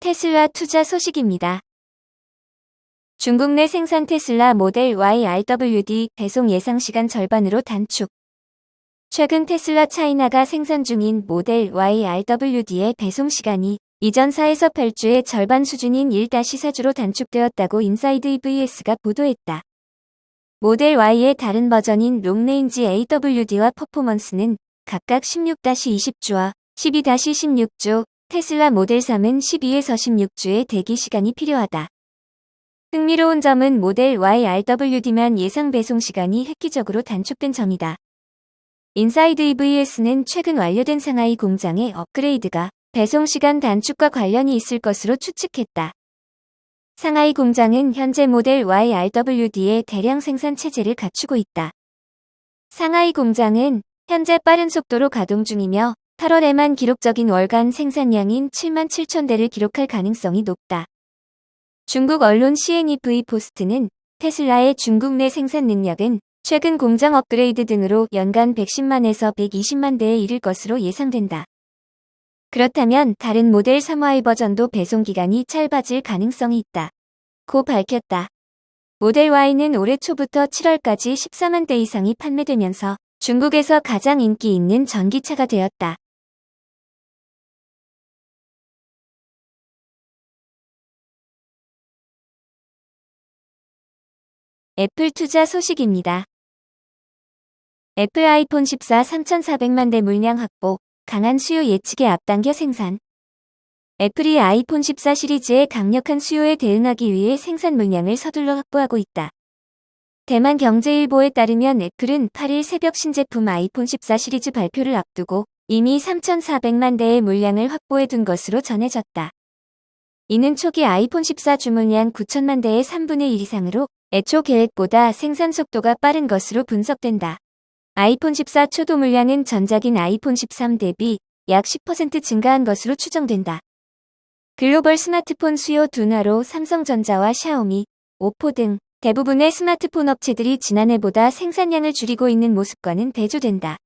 테슬라 투자 소식입니다. 중국 내 생산 테슬라 모델 Y RWD 배송 예상시간 절반으로 단축. 최근 테슬라 차이나가 생산 중인 모델 Y RWD의 배송시간이 이전 4에서 8주의 절반 수준인 1-4주로 단축되었다고 인사이드 EVS가 보도했다. 모델 Y의 다른 버전인 롱레인지 AWD와 퍼포먼스는 각각 16-20주와 12-16주, 테슬라 모델 3은 12에서 16주의 대기 시간이 필요하다. 흥미로운 점은 모델 Y RWD만 예상 배송 시간이 획기적으로 단축된 점이다. 인사이드 EVS는 최근 완료된 상하이 공장의 업그레이드가 배송 시간 단축과 관련이 있을 것으로 추측했다. 상하이 공장은 현재 모델 Y RWD의 대량 생산 체제를 갖추고 있다. 상하이 공장은 현재 빠른 속도로 가동 중이며 8월에만 기록적인 월간 생산량인 77,000대를 기록할 가능성이 높다. 중국 언론 CNEV 포스트는 테슬라의 중국 내 생산 능력은 최근 공장 업그레이드 등으로 연간 110만에서 120만 대에 이를 것으로 예상된다. 그렇다면 다른 모델 3Y 버전도 배송 기간이 짧아질 가능성이 있다. 고 밝혔다. 모델 Y는 올해 초부터 7월까지 14만 대 이상이 판매되면서 중국에서 가장 인기 있는 전기차가 되었다. 애플 투자 소식입니다. 애플 아이폰 14 3,400만 대 물량 확보, 강한 수요 예측에 앞당겨 생산. 애플이 아이폰 14 시리즈의 강력한 수요에 대응하기 위해 생산 물량을 서둘러 확보하고 있다. 대만 경제일보에 따르면 애플은 8일 새벽 신제품 아이폰 14 시리즈 발표를 앞두고 이미 3,400만 대의 물량을 확보해둔 것으로 전해졌다. 이는 초기 아이폰 14 주문량 9천만 대의 3분의 1 이상으로 애초 계획보다 생산 속도가 빠른 것으로 분석된다. 아이폰 14 초도 물량은 전작인 아이폰 13 대비 약 10% 증가한 것으로 추정된다. 글로벌 스마트폰 수요 둔화로 삼성전자와 샤오미, 오포 등 대부분의 스마트폰 업체들이 지난해보다 생산량을 줄이고 있는 모습과는 대조된다.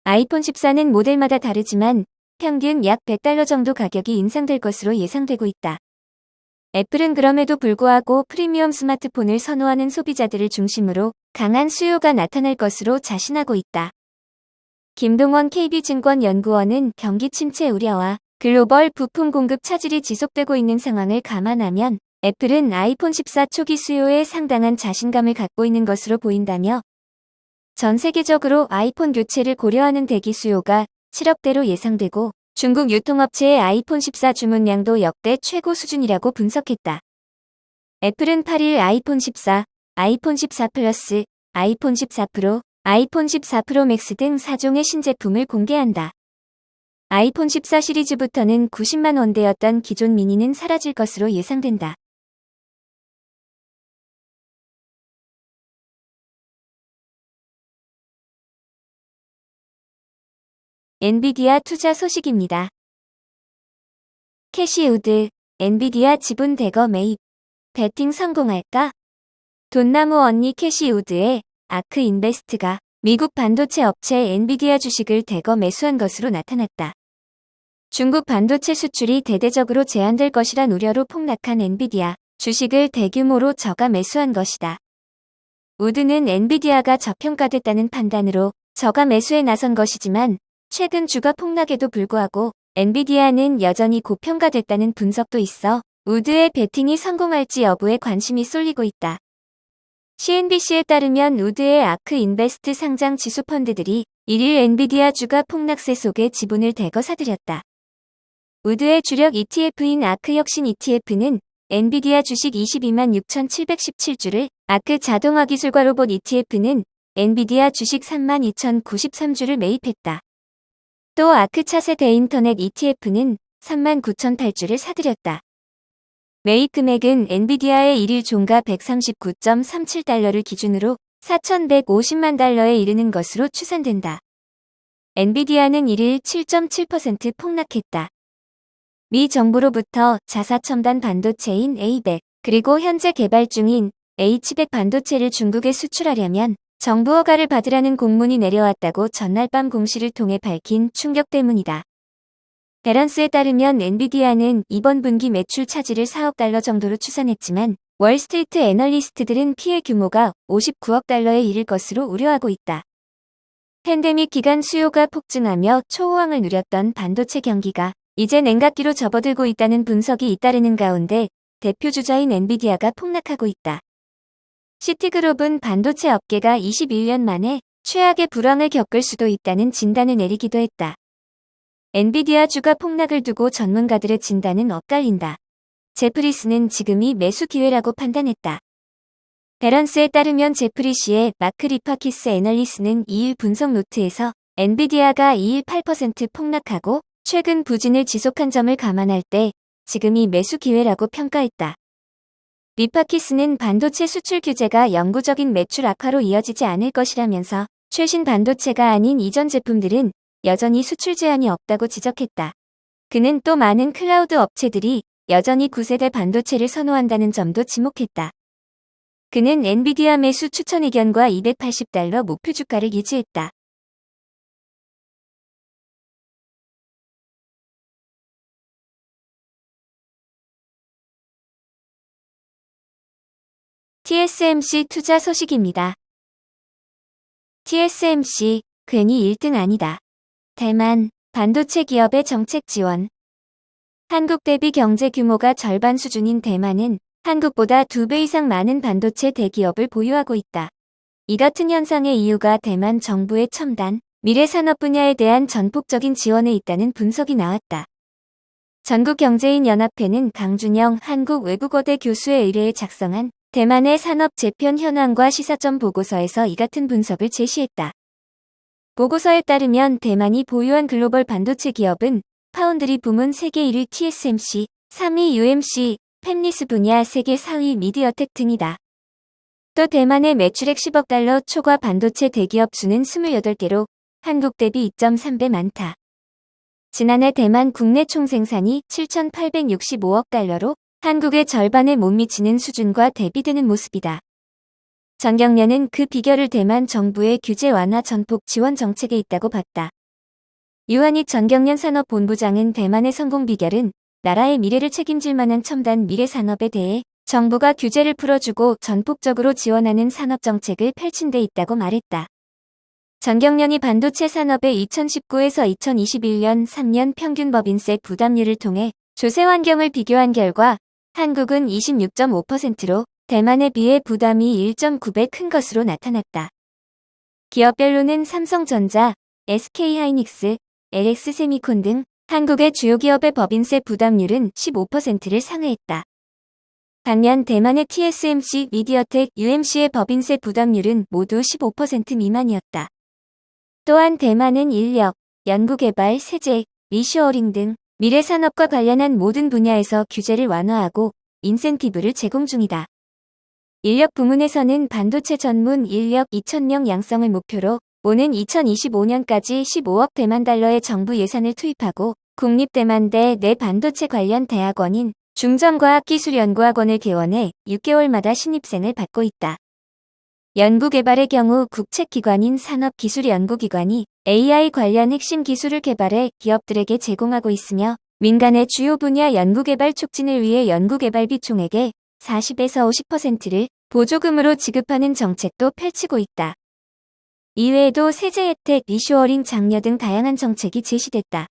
아이폰 14는 모델마다 다르지만 평균 약 $100 정도 가격이 인상될 것으로 예상되고 있다. 애플은 그럼에도 불구하고 프리미엄 스마트폰을 선호하는 소비자들을 중심으로 강한 수요가 나타날 것으로 자신하고 있다. 김동원 KB증권 연구원은 경기 침체 우려와 글로벌 부품 공급 차질이 지속되고 있는 상황을 감안하면 애플은 아이폰 14 초기 수요에 상당한 자신감을 갖고 있는 것으로 보인다며 전 세계적으로 아이폰 교체를 고려하는 대기 수요가 7억대로 예상되고 중국 유통업체의 아이폰 14 주문량도 역대 최고 수준이라고 분석했다. 애플은 8일 아이폰 14, 아이폰 14 플러스, 아이폰 14 프로, 아이폰 14 프로 맥스 등 4종의 신제품을 공개한다. 아이폰 14 시리즈부터는 90만 원대였던 기존 미니는 사라질 것으로 예상된다. 엔비디아 투자 소식입니다. 캐시 우드, 엔비디아 지분 대거 매입. 베팅 성공할까? 돈나무 언니 캐시 우드의 아크 인베스트가 미국 반도체 업체 엔비디아 주식을 대거 매수한 것으로 나타났다. 중국 반도체 수출이 대대적으로 제한될 것이란 우려로 폭락한 엔비디아 주식을 대규모로 저가 매수한 것이다. 우드는 엔비디아가 저평가됐다는 판단으로 저가 매수에 나선 것이지만 최근 주가 폭락에도 불구하고 엔비디아는 여전히 고평가됐다는 분석도 있어 우드의 베팅이 성공할지 여부에 관심이 쏠리고 있다. CNBC에 따르면 우드의 아크 인베스트 상장 지수 펀드들이 1일 엔비디아 주가 폭락세 속에 지분을 대거 사들였다. 우드의 주력 ETF인 아크 혁신 ETF는 엔비디아 주식 22만 6,717주를, 아크 자동화 기술과 로봇 ETF는 엔비디아 주식 3만 2,093주를 매입했다. 또 아크 차세대 인터넷 ETF는 3만 9,008주를 사들였다. 매입 금액은 엔비디아의 1일 종가 139.37달러를 기준으로 4,150만 달러에 이르는 것으로 추산된다. 엔비디아는 1일 7.7% 폭락했다. 미 정부로부터 자사 첨단 반도체인 A100, 그리고 현재 개발 중인 H100 반도체를 중국에 수출하려면 정부 허가를 받으라는 공문이 내려왔다고 전날 밤 공시를 통해 밝힌 충격 때문이다. 베런스에 따르면 엔비디아는 이번 분기 매출 차질을 4억 달러 정도로 추산했지만 월스트리트 애널리스트들은 피해 규모가 59억 달러에 이를 것으로 우려하고 있다. 팬데믹 기간 수요가 폭증하며 초호황을 누렸던 반도체 경기가 이제 냉각기로 접어들고 있다는 분석이 잇따르는 가운데 대표 주자인 엔비디아가 폭락하고 있다. 시티그룹은 반도체 업계가 21년 만에 최악의 불황을 겪을 수도 있다는 진단을 내리기도 했다. 엔비디아 주가 폭락을 두고 전문가들의 진단은 엇갈린다. 제프리스는 지금이 매수 기회라고 판단했다. 베런스에 따르면 제프리시의 마크 리파키스 애널리스트는 2일 분석 노트에서 엔비디아가 2일 8% 폭락하고 최근 부진을 지속한 점을 감안할 때 지금이 매수 기회라고 평가했다. 리파키스는 반도체 수출 규제가 영구적인 매출 악화로 이어지지 않을 것이라면서 최신 반도체가 아닌 이전 제품들은 여전히 수출 제한이 없다고 지적했다. 그는 또 많은 클라우드 업체들이 여전히 9세대 반도체를 선호한다는 점도 지목했다. 그는 엔비디아 매수 추천 의견과 280달러 목표 주가를 유지했다. TSMC 투자 소식입니다. TSMC 괜히 1등 아니다. 대만 반도체 기업의 정책 지원. 한국 대비 경제 규모가 절반 수준인 대만은 한국보다 2배 이상 많은 반도체 대기업을 보유하고 있다. 이 같은 현상의 이유가 대만 정부의 첨단, 미래 산업 분야에 대한 전폭적인 지원에 있다는 분석이 나왔다. 전국경제인연합회는 강준영 한국외국어대 교수에 의뢰해 작성한 대만의 산업 재편 현황과 시사점 보고서에서 이 같은 분석을 제시했다. 보고서에 따르면 대만이 보유한 글로벌 반도체 기업은 파운드리 부문 세계 1위 TSMC, 3위 UMC, 팹리스 분야 세계 4위 미디어텍 등이다. 또 대만의 매출액 10억 달러 초과 반도체 대기업 수는 28개로 한국 대비 2.3배 많다. 지난해 대만 국내 총생산이 7,865억 달러로 한국의 절반에 못 미치는 수준과 대비되는 모습이다. 전경련은 그 비결을 대만 정부의 규제 완화 전폭 지원 정책에 있다고 봤다. 유한익 전경련 산업본부장은 대만의 성공 비결은 나라의 미래를 책임질 만한 첨단 미래 산업에 대해 정부가 규제를 풀어주고 전폭적으로 지원하는 산업 정책을 펼친 데 있다고 말했다. 전경련이 반도체 산업의 2019에서 2021년 3년 평균 법인세 부담률을 통해 조세 환경을 비교한 결과 한국은 26.5%로 대만에 비해 부담이 1.9배 큰 것으로 나타났다. 기업별로는 삼성전자, SK하이닉스, LX세미콘 등 한국의 주요 기업의 법인세 부담률은 15%를 상회했다. 반면 대만의 TSMC, 미디어텍, UMC의 법인세 부담률은 모두 15% 미만이었다. 또한 대만은 인력, 연구개발, 세제, 리쇼어링 등 미래 산업과 관련한 모든 분야에서 규제를 완화하고 인센티브를 제공 중이다. 인력 부문에서는 반도체 전문 인력 2,000명 양성을 목표로 오는 2025년까지 15억 대만 달러의 정부 예산을 투입하고 국립대만대 내 반도체 관련 대학원인 중전과학기술연구학원을 개원해 6개월마다 신입생을 받고 있다. 연구개발의 경우 국책기관인 산업기술연구기관이 AI 관련 핵심 기술을 개발해 기업들에게 제공하고 있으며 민간의 주요 분야 연구개발 촉진을 위해 연구개발비 총액의 40에서 50%를 보조금으로 지급하는 정책도 펼치고 있다. 이외에도 세제 혜택, 리쇼어링 장려 등 다양한 정책이 제시됐다.